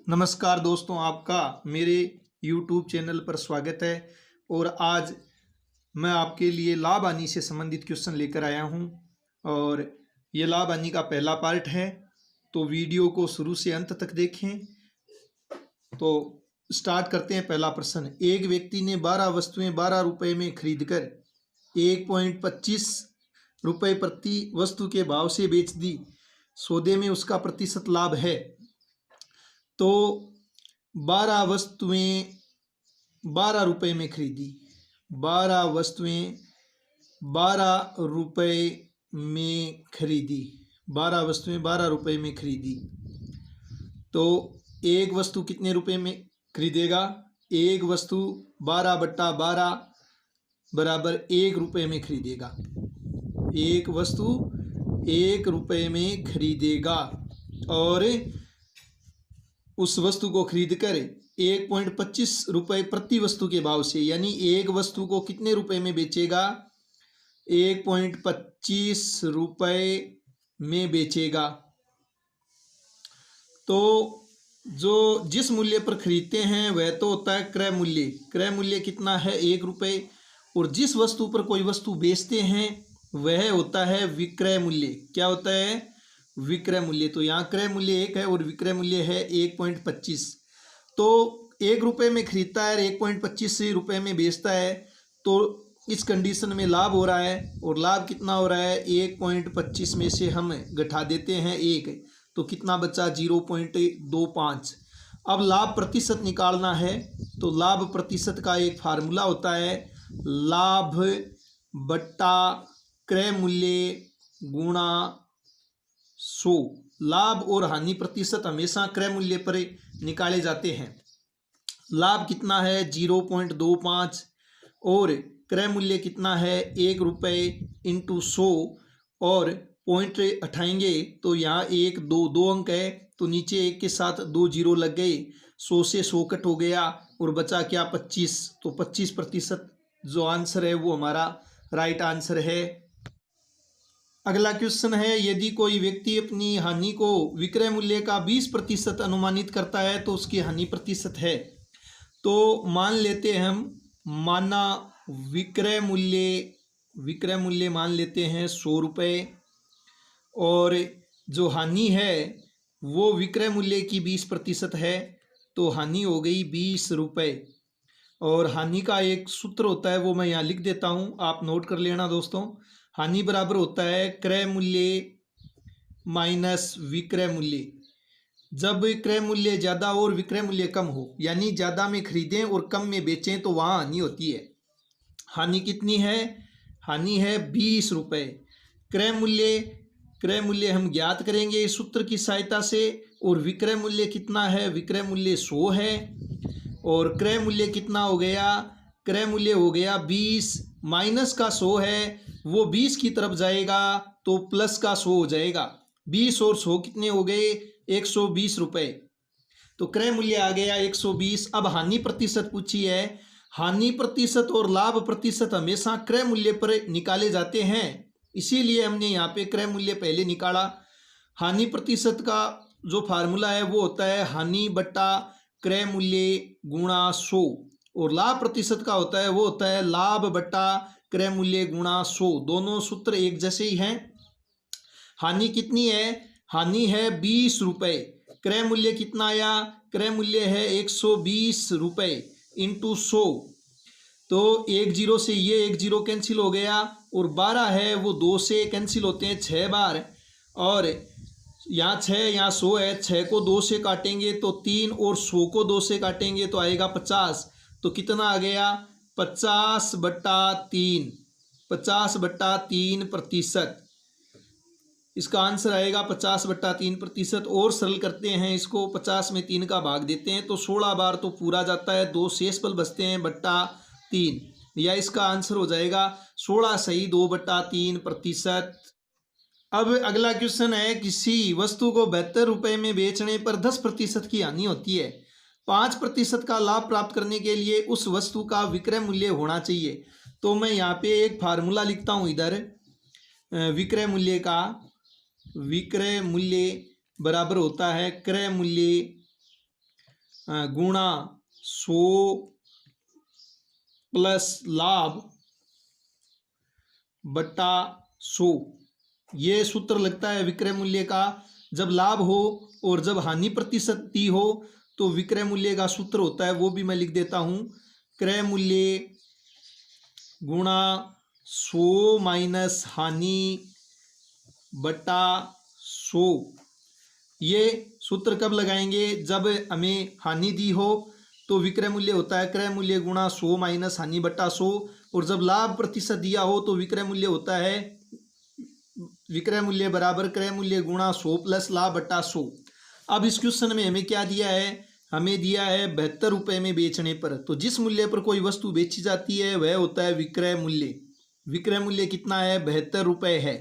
नमस्कार दोस्तों, आपका मेरे YouTube चैनल पर स्वागत है। और आज मैं आपके लिए लाभ हानि से संबंधित क्वेश्चन लेकर आया हूं और ये लाभ हानि का पहला पार्ट है, तो वीडियो को शुरू से अंत तक देखें। तो स्टार्ट करते हैं। पहला प्रश्न, एक व्यक्ति ने 12 वस्तुएं 12 रुपए में खरीदकर 1.25 रुपए प्रति वस्तु के भाव से बेच दी। सौदे में उसका प्रतिशत लाभ है। तो 12 वस्तुएं 12 रुपए में खरीदी, 12 वस्तुएं 12 रुपए में खरीदी, 12 वस्तुएं 12 रुपए में खरीदी। तो एक वस्तु कितने रुपए में खरीदेगा? एक वस्तु 12/12 बराबर 1 रुपए में खरीदेगा। एक वस्तु 1 रुपए में खरीदेगा और उस वस्तु को खरीदकर 1.25 रुपए प्रति वस्तु के भाव से, यानी एक वस्तु को कितने रुपए में बेचेगा? 1.25 रुपए में बेचेगा। तो जिस मूल्य पर खरीदते हैं वह तो होता है क्रय मूल्य। क्रय मूल्य कितना है? 1 रुपए। और जिस वस्तु पर कोई वस्तु बेचते हैं वह होता है विक्रय मूल्य। क्या होता है? विक्रय मूल्य। तो यहाँ क्रय मूल्य 1 है और विक्रय मूल्य है 1.25। तो 1 रुपए में खरीदता है और 1.25 रुपए में बेचता है। तो इस कंडीशन में लाभ हो रहा है। और लाभ कितना हो रहा है? 1.25 में से हम घटा देते हैं 1, तो कितना बचा? 0.25। अब लाभ प्रतिशत निकालना है। तो लाभ प्रतिशत का एक फार्मूला होता है, लाभ बट्टा क्रय मूल्य गुणा 100। लाभ और हानि प्रतिशत हमेशा क्रय मूल्य पर निकाले जाते हैं। लाभ कितना है? 0.25 और क्रय मूल्य कितना है? 1 रुपए इंटू 100 और पॉइंट हटाएंगे तो यहाँ 1 2 अंक है, तो नीचे 1 के साथ 2 जीरो लग गए। 100 से 100 कट हो गया और बचा क्या? 25। तो 25% जो आंसर है वो हमारा राइट आंसर है। अगला क्वेश्चन है, यदि कोई व्यक्ति अपनी हानि को विक्रय मूल्य का 20% अनुमानित करता है तो उसकी हानि प्रतिशत है। तो मान लेते हैं हम, माना विक्रय मूल्य मान लेते हैं 100 रुपये और जो हानि है वो विक्रय मूल्य की 20% है। तो हानि हो गई 20 रुपये। और हानि का एक सूत्र होता है, वो मैं यहाँ लिख देता हूँ, आप नोट कर लेना दोस्तों। हानि बराबर होता है क्रय मूल्य माइनस विक्रय मूल्य। जब क्रय मूल्य ज़्यादा और विक्रय मूल्य कम हो, यानी ज़्यादा में खरीदें और कम में बेचें, तो वहाँ हानि होती है। हानि कितनी है? हानि है 20 रुपये। क्रय मूल्य हम ज्ञात करेंगे इस सूत्र की सहायता से। और विक्रय मूल्य कितना है? विक्रय मूल्य 100 है और क्रय मूल्य कितना हो गया? क्रय मूल्य हो गया 20, माइनस का 100 है, वो 20 की तरफ जाएगा तो प्लस का 100 हो जाएगा। 20 और 100 कितने हो गए? 120 रुपये। तो क्रय मूल्य आ गया 120। अब हानि प्रतिशत पूछी है। हानि प्रतिशत और लाभ प्रतिशत हमेशा क्रय मूल्य पर निकाले जाते हैं, इसीलिए हमने यहाँ पे क्रय मूल्य पहले निकाला। हानि प्रतिशत का जो फार्मूला है वो होता है हानि बट्टा क्रय मूल्य गुणा 100 और लाभ प्रतिशत का होता है वो होता है लाभ बट्टा क्रय मूल्य गुणा 100। दोनों सूत्र एक जैसे ही हैं। हानि कितनी है? हानि है 20 रुपये। क्रय मूल्य कितना आया? क्रय मूल्य है 120 रुपये इंटू 100। तो 1 जीरो से ये 1 जीरो कैंसिल हो गया और 12 है वो 2 से कैंसिल होते हैं 6 बार। और यहाँ 6 यहाँ 100 है, 6 को 2 से काटेंगे तो 3 और 100 को 2 से काटेंगे तो आएगा 50। तो कितना आ गया? 50/3। 50/3%। इसका आंसर आएगा 50/3%। और सरल करते हैं इसको, 50 में 3 का भाग देते हैं तो 16 बार तो पूरा जाता है, 2 शेष पल बचते हैं बट्टा 3, या इसका आंसर हो जाएगा 16 सही 2/3%। अब अगला क्वेश्चन है, किसी वस्तु को 72 रुपये में बेचने पर 10% की हानि होती है। 5% का लाभ प्राप्त करने के लिए उस वस्तु का विक्रय मूल्य होना चाहिए। तो मैं यहाँ पे एक फार्मूला लिखता हूँ इधर विक्रय मूल्य का। विक्रय मूल्य बराबर होता है क्रय मूल्य गुणा 100 प्लस लाभ बटा 100, ये सूत्र लगता है विक्रय मूल्य का। जब लाभ हो और जब हानि प्रतिशत दी हो तो विक्रय मूल्य का सूत्र होता है, वो भी मैं लिख देता हूँ, क्रय मूल्य गुणा 100 माइनस हानि बटा 100। ये सूत्र कब लगाएंगे? जब हमें हानि दी हो तो विक्रय मूल्य होता है क्रय मूल्य गुणा 100 माइनस हानि बटा 100, और जब लाभ प्रतिशत दिया हो तो विक्रय मूल्य होता है विक्रय मूल्य बराबर क्रय मूल्य गुणा 100 प्लस लाभ बटा 100। अब इस क्वेश्चन में हमें क्या दिया है? हमें दिया है 72 रुपये में बेचने पर। तो जिस मूल्य पर कोई वस्तु बेची जाती है वह होता है विक्रय मूल्य। विक्रय मूल्य कितना है? 72 रुपये है।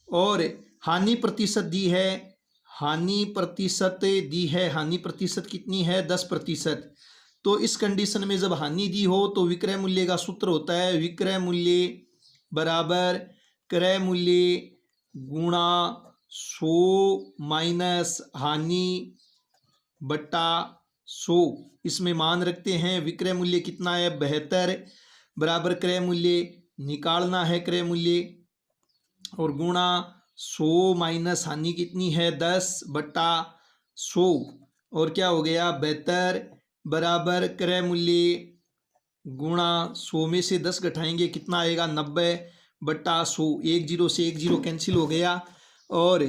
और हानि प्रतिशत दी है, हानि प्रतिशत दी है, हानि प्रतिशत कितनी है? 10%। तो इस कंडीशन में जब हानि दी हो तो विक्रय मूल्य का सूत्र होता है विक्रय मूल्य बराबर क्रय मूल्य गुणा 100 माइनस हानि बटा 100। इसमें मान रखते हैं विक्रय मूल्य कितना है? 72 बराबर क्रय मूल्य निकालना है क्रय मूल्य, और गुणा 100 माइनस हानि कितनी है? 10 बटा 100। और क्या हो गया? 72 बराबर क्रय मूल्य गुणा 100 में से 10 घटाएंगे कितना आएगा? 90 बटा 100। 1 0 से 1 0 कैंसिल हो गया, और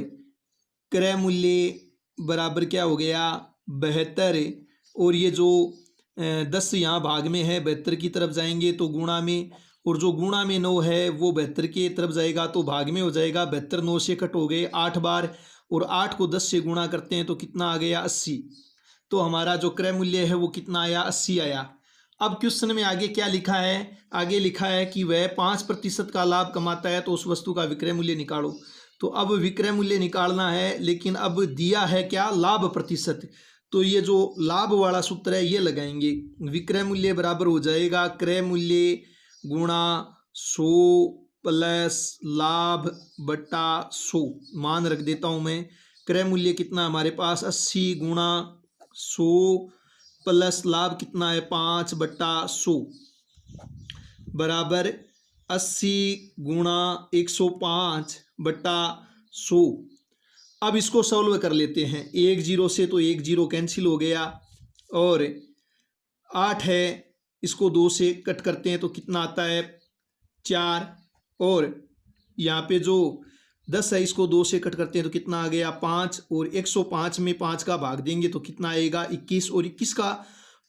क्रय मूल्य बराबर क्या हो गया? 72। और ये जो 10 यहाँ भाग में है 72 की तरफ जाएंगे तो गुणा में, और जो गुणा में 9 है वो 72 की तरफ जाएगा तो भाग में हो जाएगा। 72 9 से कट हो गए 8 बार, और 8 को 10 से गुणा करते हैं तो कितना आ गया? 80। तो हमारा जो क्रय मूल्य है वो कितना आया? 80 आया। अब क्वेश्चन में आगे क्या लिखा है? आगे लिखा है कि वह 5% का लाभ कमाता है तो उस वस्तु का विक्रय मूल्य निकालो। तो अब विक्रय मूल्य निकालना है, लेकिन अब दिया है क्या? लाभ प्रतिशत। तो ये जो लाभ वाला सूत्र है ये लगाएंगे। विक्रय मूल्य बराबर हो जाएगा क्रय मूल्य गुणा 100 प्लस लाभ बटा 100। मान रख देता हूँ मैं, क्रय मूल्य कितना हमारे पास? 80 गुणा 100 प्लस लाभ कितना है? 5 बटा 100 बराबर 80 गुणा 105 बटा 100। अब इसको सॉल्व कर लेते हैं। 1 0 से तो 1 0 कैंसिल हो गया, और 8 है, इसको 2 से कट करते हैं तो कितना आता है? 4। और यहाँ पे जो 10 है इसको 2 से कट करते हैं तो कितना आ गया? 5। और 105 में 5 का भाग देंगे तो कितना आएगा? 21। और 21 का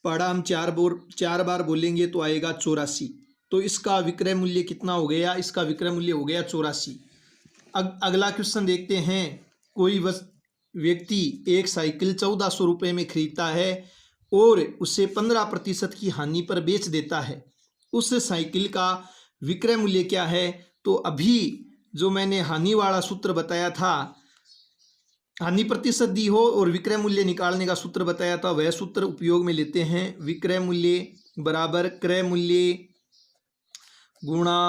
पढ़ा हम 4 बार बोलेंगे तो आएगा 84। तो इसका विक्रय मूल्य कितना हो गया? इसका विक्रय मूल्य हो गया 84। अगला क्वेश्चन देखते हैं। कोई व्यक्ति एक साइकिल 1400 रुपये में खरीदता है और उसे 15% की हानि पर बेच देता है। उस साइकिल का विक्रय मूल्य क्या है? तो अभी जो मैंने हानि वाला सूत्र बताया था, हानि प्रतिशत दी हो और विक्रय मूल्य निकालने का सूत्र बताया था, वह सूत्र उपयोग में लेते हैं। विक्रय मूल्य बराबर क्रय मूल्य गुणा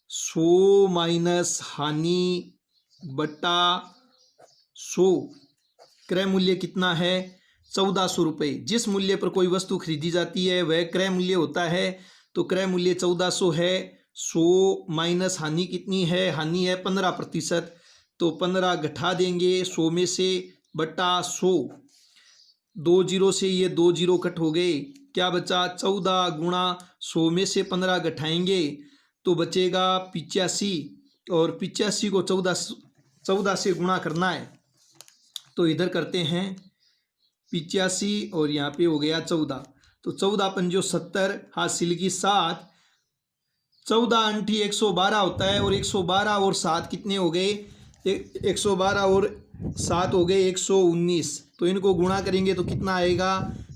100 माइनस हानि बटा 100। क्रय मूल्य कितना है? 1400 रुपये। जिस मूल्य पर कोई वस्तु खरीदी जाती है वह क्रय मूल्य होता है, तो क्रय मूल्य 1400 है। 100 माइनस हानि कितनी है? हानि है 15%, तो 15 घटा देंगे 100 में से बटा 100। 2 0 से ये 2 0 कट हो गए, क्या बचा? 14 गुणा 100 में से 15 घटाएंगे तो बचेगा 85, और 85 को 14 से गुणा करना है तो इधर करते हैं 85 और यहाँ पे हो गया 14। तो 14 पंजो 70, हासिल की 7, 14 अंठी 112 होता है, और 112 और 7 कितने हो गए? 112 और 7 हो गए 119। तो इनको गुणा करेंगे तो कितना आएगा?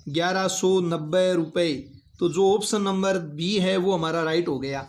1190 रुपये। तो जो ऑप्शन नंबर बी है वो हमारा राइट हो गया।